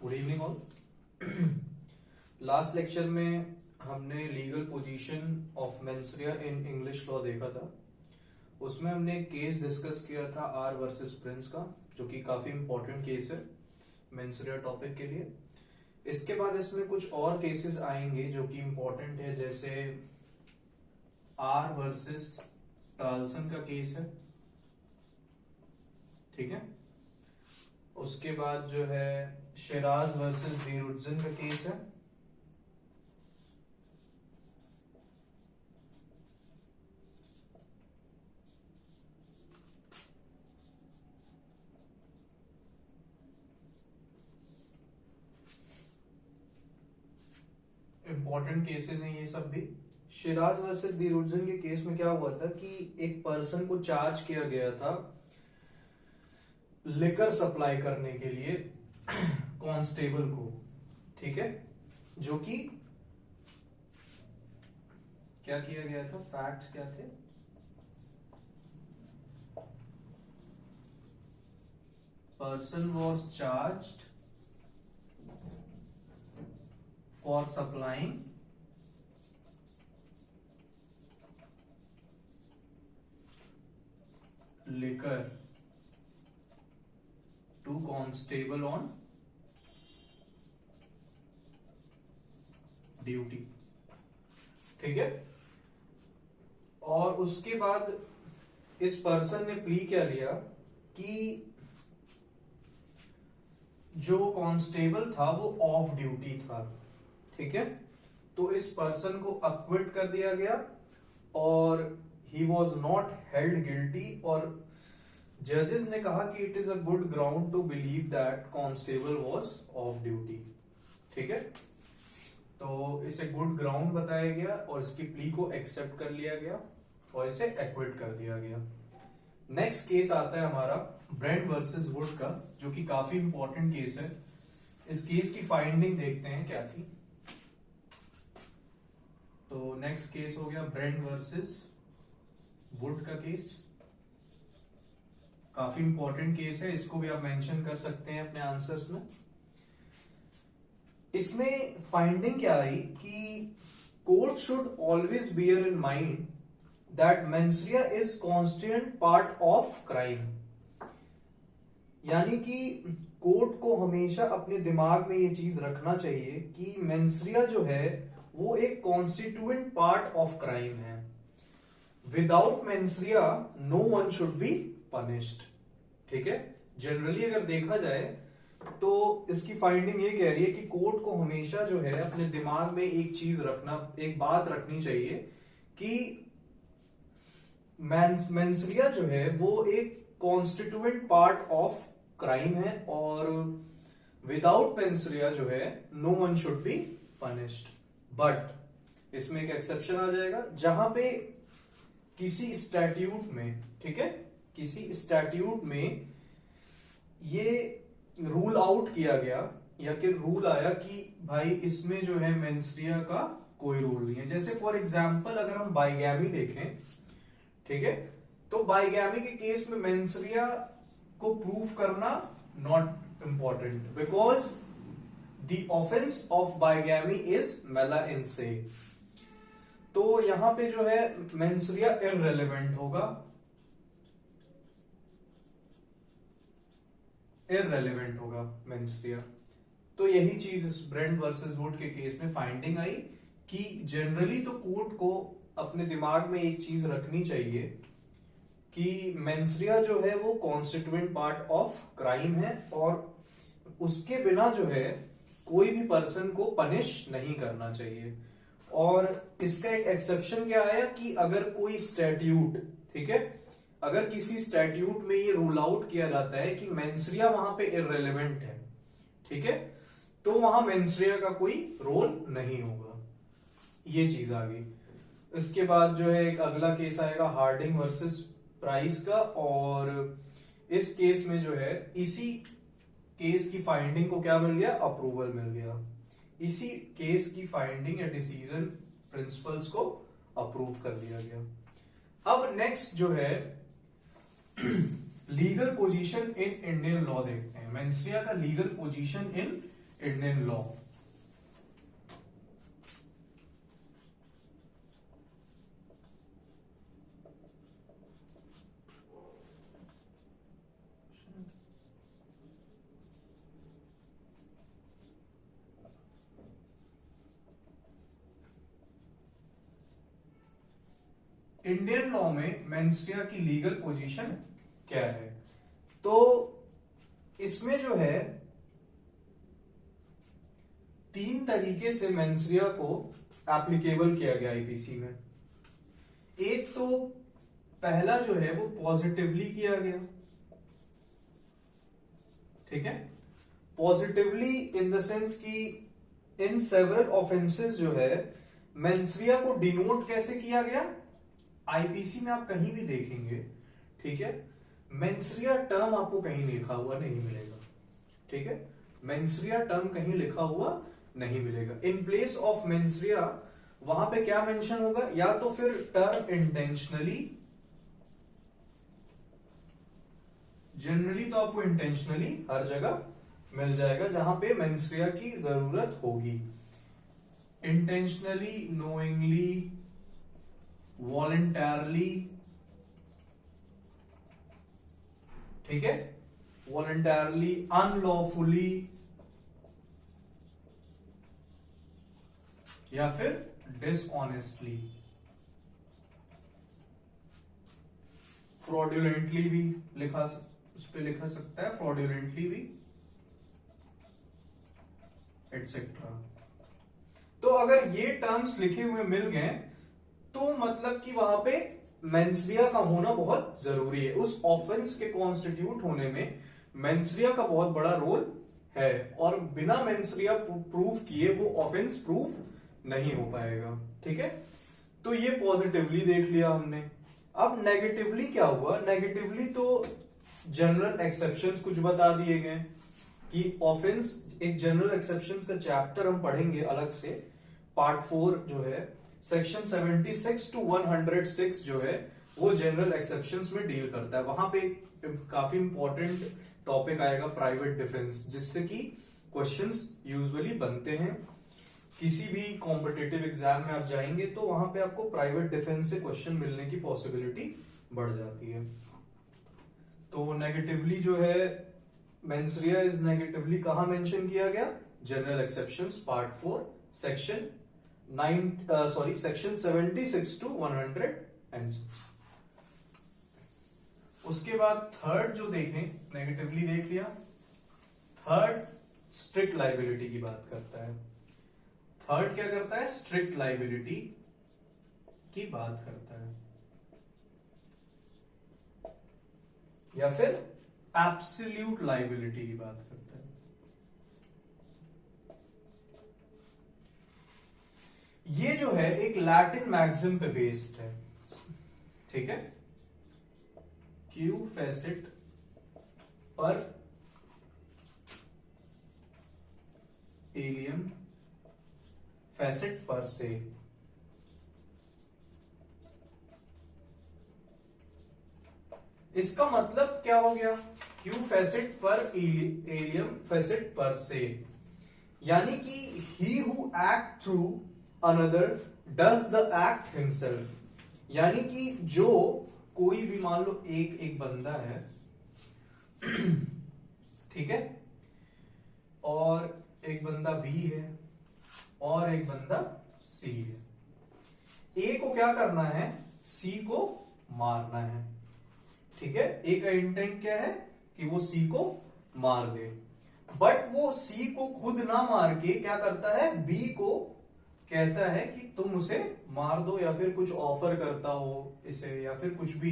Good evening all. Last lecture में हमने legal position of mens rea in English law देखा था। उसमें हमने एक केस डिस्कस किया था आर वर्सेस प्रिंस का, जो कि काफी इंपॉर्टेंट केस है मेंस्ट्रुआ टॉपिक के लिए। इसके बाद इसमें कुछ और केसेस आएंगे जो कि इंपॉर्टेंट है, जैसे आर वर्सेस टालसन का केस है, ठीक है। उसके बाद जो है शिराज वर्सेस बीरुट्जन का केस है। इंपॉर्टेंट केसेस हैं ये सब भी। शिराज वर्सेस बीरुट्जन के केस में क्या हुआ था कि एक पर्सन को चार्ज किया गया था लिकर सप्लाई करने के लिए कांस्टेबल को, ठीक है। जो कि क्या किया गया था, फैक्ट्स क्या थे, person was charged for supplying liquor to constable on duty, ठीक है। और उसके बाद इस पर्सन ने प्ली क्या लिया कि जो कांस्टेबल था वो ऑफ ड्यूटी था, ठीक है। तो इस पर्सन को अक्विट कर दिया गया और ही वॉज नॉट हेल्ड गिल्टी, और जजेस ने कहा कि it is a good ground to believe that constable was off duty, ठीक है। तो इसे गुड ग्राउंड बताया गया और इसकी प्ली को एक्सेप्ट कर लिया गया और इसे एक्विट कर दिया गया। नेक्स्ट केस आता है हमारा ब्रेंट वर्सेस वुड का, जो कि काफी इंपॉर्टेंट केस है। इस केस की फाइंडिंग देखते हैं क्या थी। तो नेक्स्ट केस हो गया ब्रेंट वर्सेस वुड का केस। काफी इंपॉर्टेंट केस है, इसको भी आप मेंशन कर सकते हैं अपने आंसर्स में। इसमें फाइंडिंग क्या आई कि court should always bear in mind that mens rea is constituent part of crime. यानी कि कोर्ट को हमेशा अपने दिमाग में ये चीज रखना चाहिए कि मेंस्ट्रुआ जो है वो एक कॉन्स्टिट्यूएंट पार्ट ऑफ क्राइम है। Without mens rea no one should be punished, ठीक है। जनरली अगर देखा जाए तो इसकी फाइंडिंग ये कह रही है कि कोर्ट को हमेशा जो है अपने दिमाग में एक चीज रखना, एक बात रखनी चाहिए कि मेंस्ट्रुआ जो है वो एक कॉन्स्टिट्यूएंट पार्ट ऑफ क्राइम है और विदाउट मेंस्ट्रुआ जो है no one should be punished. But इसमें एक एक्सेप्शन आ जाएगा, जहां पे किसी स्टैट्यूट में, ठीक है, किसी स्टैट्यूट में ये रूल आउट किया गया या कि रूल आया कि भाई इसमें जो है मेंस्ट्रुआ का कोई रूल नहीं है। जैसे फॉर एग्जांपल अगर हम बाइगैमी देखें, ठीक है, तो बाइगैमी के केस में मेंस्ट्रुआ को प्रूव करना not important, because the offence of bigamy is mala in se. तो यहां पे जो है मेंस्ट्रुआ इररेलेवेंट होगा, इररेलेवेंट होगा मेंस्ट्रुआ। तो यही चीज इस ब्रेंट वर्सेस वुड के केस में फाइंडिंग आई कि जनरली तो कोर्ट को अपने दिमाग में एक चीज रखनी चाहिए कि मेंस्ट्रुआ जो है वो कॉन्स्टिट्यूएंट पार्ट ऑफ क्राइम है और उसके बिना जो है कोई भी पर्सन को पनिश नहीं करना चाहिए। और इसका एक एक्सेप्शन क्या आया कि अगर कोई स्टैट्यूट, ठीक है, अगर किसी स्टैट्यूट में ये रूल आउट किया जाता है कि मेंस्ट्रुआ वहां पे इररेलेवेंट है, ठीक है, तो वहां मेंस्ट्रुआ का कोई रोल नहीं होगा। ये चीज आ गई। इसके बाद जो है एक अगला केस आएगा हार्डिंग वर्सेस प्राइस का, और इस केस में जो है इसी केस की फाइंडिंग को क्या मिल गया, अप्रूवल मिल गया। इसी केस की फाइंडिंग या डिसीजन प्रिंसिपल्स को अप्रूव कर दिया गया। अब नेक्स्ट जो है legal position in Indian law देखते हैं। मेंस्ट्रुआ का legal position in Indian law. Indian law में मेंस्ट्रुआ की लीगल पोजीशन क्या है? तो इसमें जो है 3 तरीके से मेंस्ट्रुआ को एप्लीकेबल किया गया आईपीसी में। एक तो पहला जो है वो पॉजिटिवली किया गया, ठीक है। पॉजिटिवली इन द सेंस कि इन सेवरल ऑफेंसेस जो है मेंस्ट्रुआ को डिनोट कैसे किया गया? आईपीसी में आप कहीं भी देखेंगे, ठीक है, मेंस्ट्रुआ टर्म आपको कहीं लिखा हुआ नहीं मिलेगा, ठीक है। मेंस्ट्रुआ टर्म कहीं लिखा हुआ नहीं मिलेगा। इन प्लेस ऑफ मेंस्ट्रुआ वहां पे क्या मेंशन होगा? या तो फिर टर्म इंटेंशनली, जनरली तो आपको इंटेंशनली हर जगह मिल जाएगा जहां पे मेंस्ट्रुआ की जरूरत होगी। इंटेंशनली, नोइंगली, वॉलंटरली, ठीक है, वॉलंटरली, अनलॉफुली, या फिर डिसऑनेस्टली, फ्रॉडुलेंटली भी लिखा, उस पे लिखा सकता है, फ्रॉडुलेंटली भी, एटसेट्रा। तो अगर ये टर्म्स लिखे हुए मिल गए तो मतलब कि वहां पे मेंस्ट्रुआ का होना बहुत जरूरी है। उस ऑफेंस के कॉन्स्टिट्यूट होने में मेंस्ट्रुआ का बहुत बड़ा रोल है, और बिना मेंस्ट्रुआ प्रूफ किए वो ऑफेंस प्रूफ नहीं हो पाएगा, ठीक है। तो ये पॉजिटिवली देख लिया हमने। अब नेगेटिवली क्या हुआ? नेगेटिवली तो जनरल एक्सेप्शंस कुछ बता दिए गए कि ऑफेंस, एक जनरल एक्सेप्शंस का चैप्टर हम पढ़ेंगे अलग से, पार्ट 4 जो है, सेक्शन 76 टू 106 जो है वो जनरल एक्सेप्शंस में डील करता है। वहां पे काफी इंपॉर्टेंट टॉपिक आएगा प्राइवेट डिफेंस, जिससे कि क्वेश्चंस यूजुअली बनते हैं। किसी भी कॉम्पिटिटिव एग्जाम में आप जाएंगे तो वहां पे आपको प्राइवेट डिफेंस से क्वेश्चन मिलने की पॉसिबिलिटी बढ़ जाती है। तो नेगेटिवली जो है मेंस्ट्रुआ इज नेगेटिवली कहां मेंशन किया गया? General exceptions part 4 section 76 to 106। उसके बाद थर्ड जो देखें, नेगेटिवली देख लिया, थर्ड स्ट्रिक्ट लाइबिलिटी की बात करता है। थर्ड क्या करता है? स्ट्रिक्ट लाइबिलिटी की बात करता है, या फिर एब्सोल्यूट लाइबिलिटी की बात करता है। ये जो है एक लैटिन मैक्सिम पे बेस्ड है, ठीक है। क्यू फेसिट पर एलियम फेसिट पर से। इसका मतलब क्या हो गया? क्यू फेसिट पर एलियम फेसिट पर से, यानी कि he who act through another does the act himself. यानी कि जो कोई भी, मान लो एक बंदा है, ठीक है, और एक बंदा बी है और एक बंदा सी है। ए को क्या करना है? सी को मारना है, ठीक है। ए का इंटेंट क्या है? कि वो सी को मार दे, बट वो सी को खुद ना मार के क्या करता है? बी को कहता है कि तुम उसे मार दो, या फिर कुछ ऑफर करता हो इसे, या फिर कुछ भी,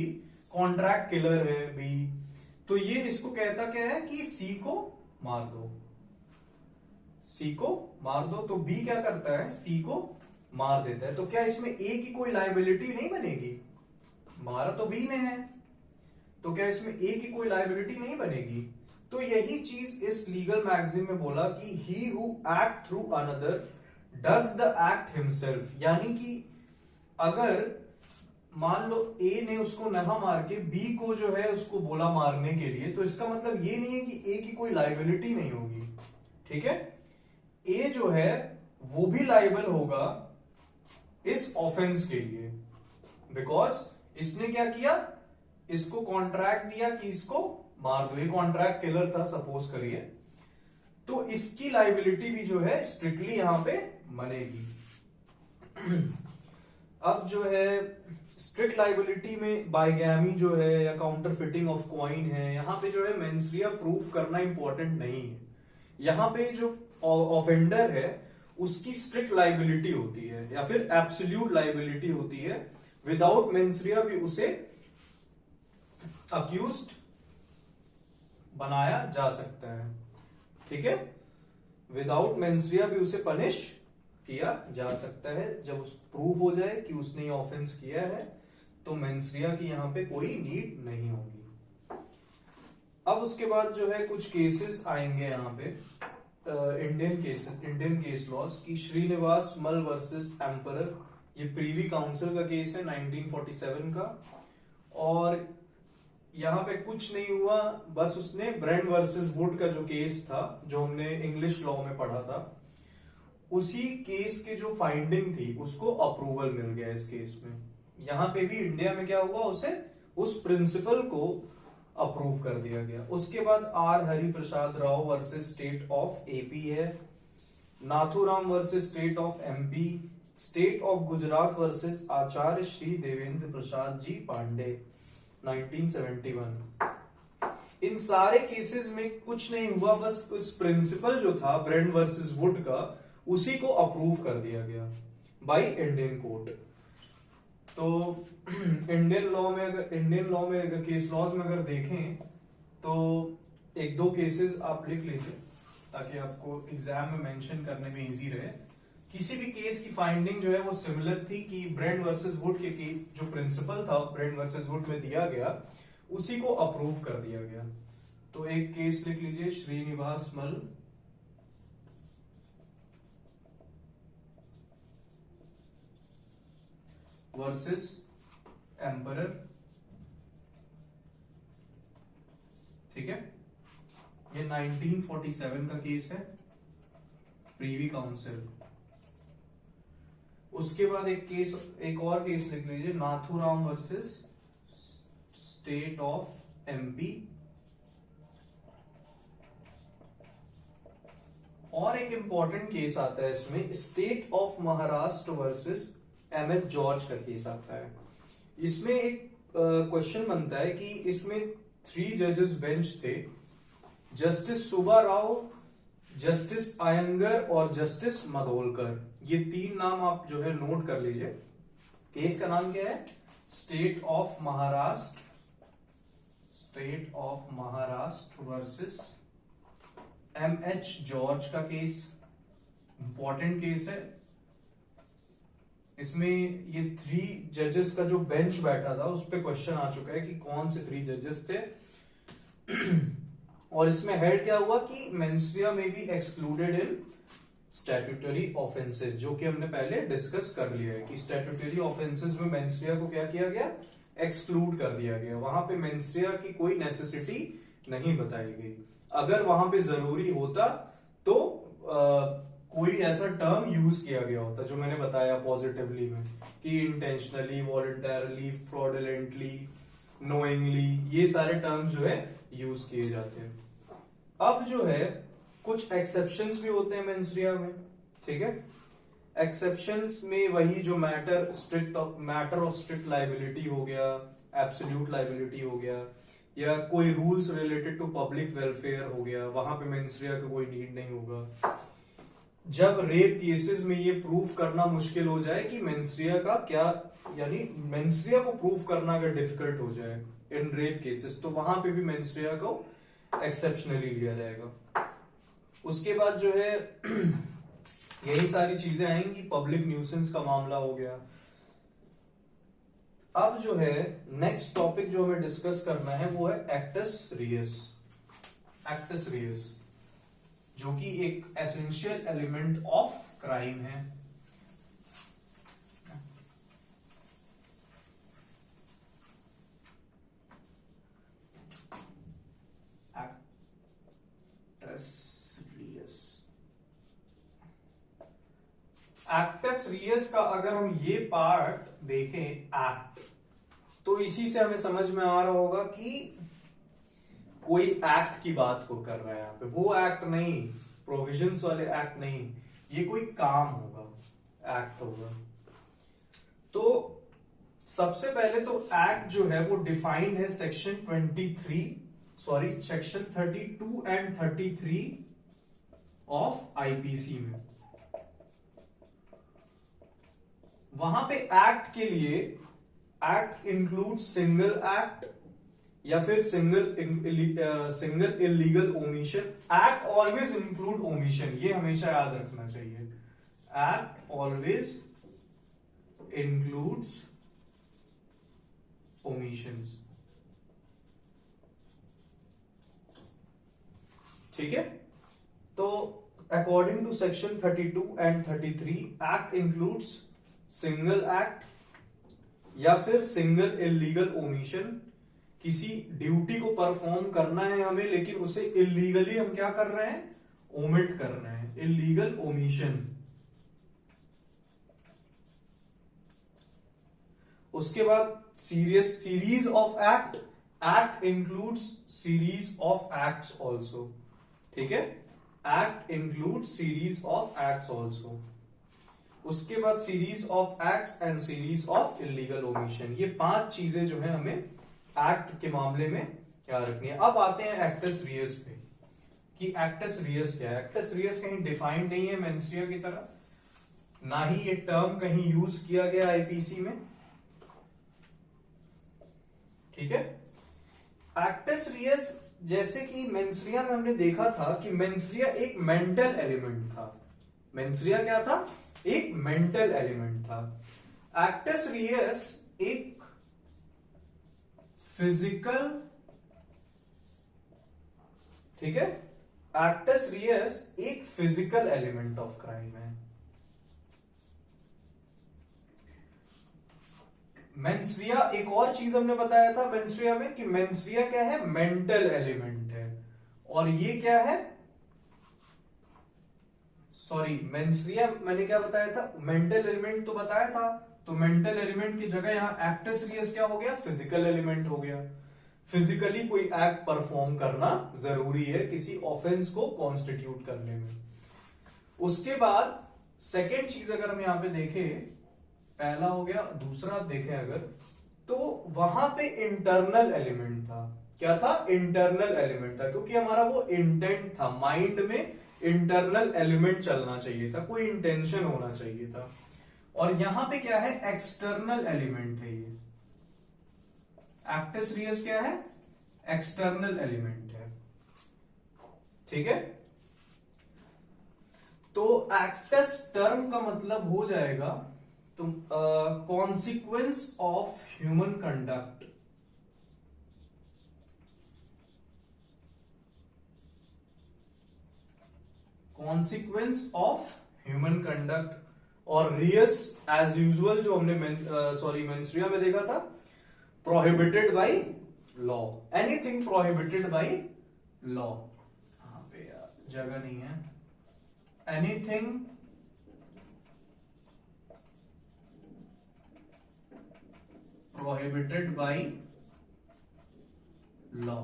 कॉन्ट्रैक्ट किलर है बी, तो ये इसको कहता क्या है कि सी को मार दो, सी को मार दो। तो बी क्या करता है? सी को मार देता है। तो क्या इसमें ए की कोई लायबिलिटी नहीं बनेगी? मारा तो बी ने है, तो क्या इसमें ए की कोई लायबिलिटी नहीं बनेगी? तो यही चीज इस लीगल मैगजीन में बोला कि he who act through another does the act himself. यानी कि अगर मान लो ए ने उसको नहा मार के बी को जो है उसको बोला मारने के लिए, तो इसका मतलब ये नहीं है कि ए की कोई लायबिलिटी नहीं होगी, ठीक है। ए जो है वो भी लाइबल होगा इस ऑफेंस के लिए, बिकॉज इसने क्या किया, इसको कॉन्ट्रैक्ट दिया कि इसको मार दो, ये कॉन्ट्रैक्ट किलर था सपोज करिए, तो इसकी लाइबिलिटी भी जो है स्ट्रिक्टली यहां पे बनेगी। अब जो है स्ट्रिक्ट लाइबिलिटी में बाइगैमी जो है या काउंटर फिटिंग ऑफ कॉइन है, यहां पे जो है मेंस्ट्रिया प्रूफ करना इंपॉर्टेंट नहीं है। यहां पे जो ऑफेंडर है उसकी स्ट्रिक्ट लाइबिलिटी होती है या फिर एब्सोल्यूट लाइबिलिटी होती है, विदाउट मेंस्ट्रिया भी उसे अक्यूज्ड बनाया जा सकता है। ठीक है, विदाउट मेंस्ट्रिया भी उसे पनिश किया जा सकता है। जब उस प्रूफ हो जाए कि उसने ये ऑफेंस किया है तो मेंस्ट्रिया की यहां पे कोई नीड नहीं होगी। अब उसके बाद जो है कुछ केसेस आएंगे यहाँ पे इंडियन केस लॉस की, श्रीनिवास मल वर्सेस एम्परर, ये प्रीवी काउंसिल का केस है 1947 का, और यहाँ पे कुछ नहीं हुआ, बस उसने ब्रेंड वर्सेस वुड का जो केस था जो हमने इंग्लिश लॉ में पढ़ा था, उसी केस के जो फाइंडिंग थी उसको अप्रूवल मिल गया इस केस में। यहां पे भी इंडिया में क्या हुआ, उसे उस प्रिंसिपल को अप्रूव कर दिया गया। उसके बाद R Hari Prasad Rao versus state of AP है, Nathuram versus state of MP, state of Gujarat versus Acharya Shri Devendra Prasad ji Pande 1971। इन सारे केसेस में कुछ नहीं हुआ, बस उस प्रिंसिपल जो था ब्रेंड वर्सेस वुड का उसी को अप्रूव कर दिया गया बाय इंडियन कोर्ट। तो इंडियन लॉ में अगर केस लॉज में अगर देखें तो एक दो केसेस आप लिख लीजिए ताकि आपको एग्जाम में मेंशन करने में इजी रहे। किसी भी केस की फाइंडिंग जो है वो सिमिलर थी कि ब्रेंड वर्सेस वुड के जो प्रिंसिपल था ब्रेंड वर्सेस वुड में दिया गया उसी को अप्रूव कर दिया गया। तो एक केस लिख लीजिए, श्रीनिवास मल वर्सेस एम्परर, ठीक है, ये 1947 का केस है, प्रीवी काउंसिल। उसके बाद एक और केस लिख लीजिए, Nathuram versus state of MP, और एक इंपॉर्टेंट केस आता है इसमें, state of Maharashtra versus MH George का केस आता है। इसमें एक क्वेश्चन बनता है कि इसमें 3 जजेस बेंच थे, जस्टिस सुब्बा राव, जस्टिस अयंगर और जस्टिस मधोलकर। ये 3 नाम आप जो है नोट कर लीजिए। केस का नाम क्या है, state of Maharashtra versus MH George का केस, इंपॉर्टेंट केस है। इसमें ये 3 जजेस का जो बेंच बैठा था उस पे क्वेश्चन आ चुका है कि कौन से 3 जजेस थे। और इसमें हेड क्या हुआ कि मेंस्ट्रिया में भी एक्सक्लूडेड इन स्टैट्यूटरी ऑफेंसेस, जो कि हमने पहले डिस्कस कर लिया है कि स्टैट्यूटरी ऑफेंसेस में मेंस्ट्रिया को क्या किया गया, एक्सक्लूड कर दिया गया। वहां पे मेंस्ट्रिया की कोई नेसेसिटी नहीं बताई गई। अगर वहां पे जरूरी होता तो कोई ऐसा टर्म यूज किया गया होता जो मैंने बताया पॉजिटिवली में कि इंटेंशनली, वॉलंटरली, फ्रॉडुलेंटली, नोइंगली, ये सारे टर्म्स जो है यूज किए जाते हैं। अब जो है कुछ एक्सेप्शंस भी होते हैं मेंस्ट्रिया में, ठीक है। एक्सेप्शंस में वही जो मैटर ऑफ स्ट्रिक्ट लाइबिलिटी हो गया, एब्सोल्यूट लाइबिलिटी हो गया, या कोई rules related to public welfare हो गया, वहां पे मेंस्ट्रिया का कोई नीड नहीं होगा। जब रेप केसेस में ये प्रूफ करना मुश्किल हो जाए कि मेंस्ट्रिया का क्या, यानी मेंस्ट्रिया को प्रूफ करना अगर डिफिकल्ट हो जाए इन रेप केसेस, तो वहां पे भी मेंस्ट्रिया को एक्सेप्शनली लिया जाएगा। उसके बाद जो है यही सारी चीजें आएंगी। पब्लिक न्यूसेंस का मामला हो गया। अब जो है नेक्स्ट टॉपिक जो हमें डिस्कस करना है वो है एक्टस रियस। एक्टस रियस जो कि एक एसेंशियल एलिमेंट ऑफ क्राइम है। एक्टस रियस एक्टस रियस का अगर हम ये पार्ट देखें एक्ट, तो इसी से हमें समझ में आ रहा होगा कि कोई एक्ट की बात को कर रहा है यहाँ पे, वो एक्ट नहीं, प्रोविजंस वाले एक्ट नहीं, ये कोई काम होगा, एक्ट होगा। तो सबसे पहले तो एक्ट जो है वो डिफाइंड है सेक्शन 32 एंड 33 ऑफ आईपीसी में। वहां पे एक्ट के लिए एक्ट इंक्लूड सिंगल एक्ट या फिर single illegal omission. Act always include omission, ये हमेशा याद रखना चाहिए। एक्ट ऑलवेज इंक्लूड्स ओमिशंस, ठीक है। तो according to section 32 and 33 act includes single act या फिर सिंगल इलीगल ओमिशन। किसी ड्यूटी को परफॉर्म करना है हमें, लेकिन उसे इलीगली हम क्या कर रहे हैं, ओमिट कर रहे हैं, इलीगल ओमिशन। उसके बाद series of act, act includes series of acts also, ठीक है। Act includes series of acts also. उसके बाद series of acts and series of illegal omission. ये 5 चीजें जो है हमें एक्ट के मामले में क्या रखनी है। अब आते हैं एक्टस रियस पे कि एक्टस रियस क्या है। एक्टस रियस कहीं डिफाइंड नहीं है मेंस्ट्रिया की तरह, ना ही ये टर्म कहीं यूज किया गया आईपीसी में, ठीक है। एक्टस रियस जैसे कि मेंस्ट्रिया में हमने देखा था कि मेंस्ट्रिया एक मेंटल एलिमेंट था। मेंस्ट्रिया क्या था, एक मेंटल एलिमेंट था। एक्टस रियस एक फिजिकल, ठीक है, एक्टस रियस एक फिजिकल एलिमेंट ऑफ क्राइम है। मेंस्ट्रिया, एक और चीज हमने बताया था मेंस्ट्रिया में कि मेंस्ट्रिया क्या है, मेंटल एलिमेंट है, और ये क्या है, सॉरी मेंस्ट्रिया मैंने क्या बताया था, मेंटल एलिमेंट तो बताया था। तो मेंटल एलिमेंट की जगह यहां एक्टस रियस क्या हो गया, फिजिकल एलिमेंट हो गया। फिजिकली कोई एक्ट परफॉर्म करना जरूरी है किसी ऑफेंस को कॉन्स्टिट्यूट करने में। उसके बाद सेकेंड चीज अगर हम यहां पे देखें, पहला हो गया, दूसरा देखें अगर, तो वहां पे इंटरनल एलिमेंट था। क्या था, इंटरनल एलिमेंट था, क्योंकि हमारा वो इंटेंट था, माइंड में इंटरनल एलिमेंट चलना चाहिए था, कोई इंटेंशन होना चाहिए था। और यहां पे क्या है, एक्सटर्नल एलिमेंट है। ये एक्टस रियस क्या है, एक्सटर्नल एलिमेंट है, ठीक है। तो एक्टस टर्म का मतलब हो जाएगा तो consequence of human conduct, consequence of human conduct. और रियस एज यूजुअल जो हमने मेंस्ट्रिया में देखा था, prohibited by law, anything prohibited by law. यहां पे यार जगह नहीं है, एनीथिंग प्रोहिबिटेड बाय लॉ।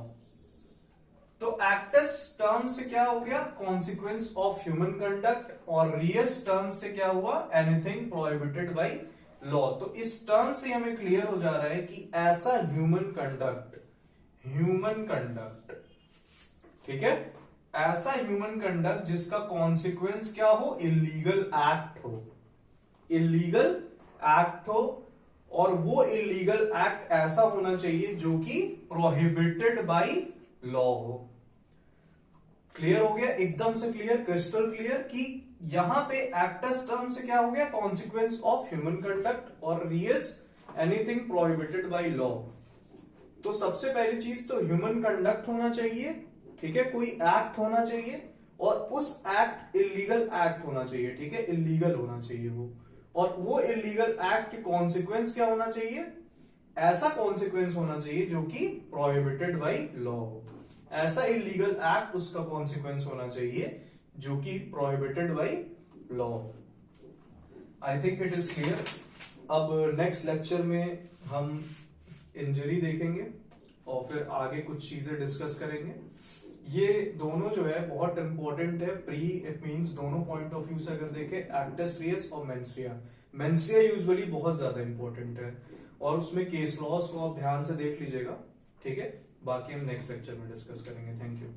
तो एक्टस टर्म से क्या हो गया, कॉन्सिक्वेंस ऑफ ह्यूमन कंडक्ट, और रियस टर्म से क्या हुआ, एनीथिंग प्रोहिबिटेड बाय लॉ। तो इस टर्म से हमें क्लियर हो जा रहा है कि ऐसा ह्यूमन कंडक्ट, ठीक है, ऐसा ह्यूमन कंडक्ट जिसका कॉन्सिक्वेंस क्या हो, इलीगल एक्ट हो, इलीगल एक्ट हो, और वो इलीगल एक्ट ऐसा होना चाहिए जो कि प्रोहिबिटेड बाय लॉ हो। क्लियर हो गया, एकदम से क्लियर, क्रिस्टल क्लियर, कि यहां पे एक्टस टर्म से क्या हो गया, कॉन्सिक्वेंस ऑफ ह्यूमन कंडक्ट, और Reis anything prohibited by law. तो सबसे पहली चीज तो ह्यूमन कंडक्ट होना चाहिए, ठीक है, कोई एक्ट होना चाहिए, और उस एक्ट इलीगल एक्ट होना चाहिए, ठीक है, इलीगल होना चाहिए वो, और वो इलीगल एक्ट के कॉन्सिक्वेंस क्या होना चाहिए, ऐसा कॉन्सिक्वेंस होना चाहिए जो कि प्रोहिबिटेड बाय लॉ हो। ऐसा इलीगल एक्ट उसका कॉन्सिक्वेंस होना चाहिए जो कि prohibited by law. I think it is clear. अब नेक्स्ट लेक्चर में हम इंजरी देखेंगे और फिर आगे कुछ चीजें डिस्कस करेंगे। ये दोनों जो है बहुत इंपॉर्टेंट है। प्री इट मींस दोनों पॉइंट ऑफ व्यू से अगर देखें, एक्टस रियस और मेंस्ट्रिया। मेंस्ट्रिया यूजुअली बहुत ज्यादा इंपॉर्टेंट है और उसमें केस लॉस को आप ध्यान से देख लीजिएगा, ठीक है। बाकी हम नेक्स्ट लेक्चर में डिस्कस करेंगे। Thank you.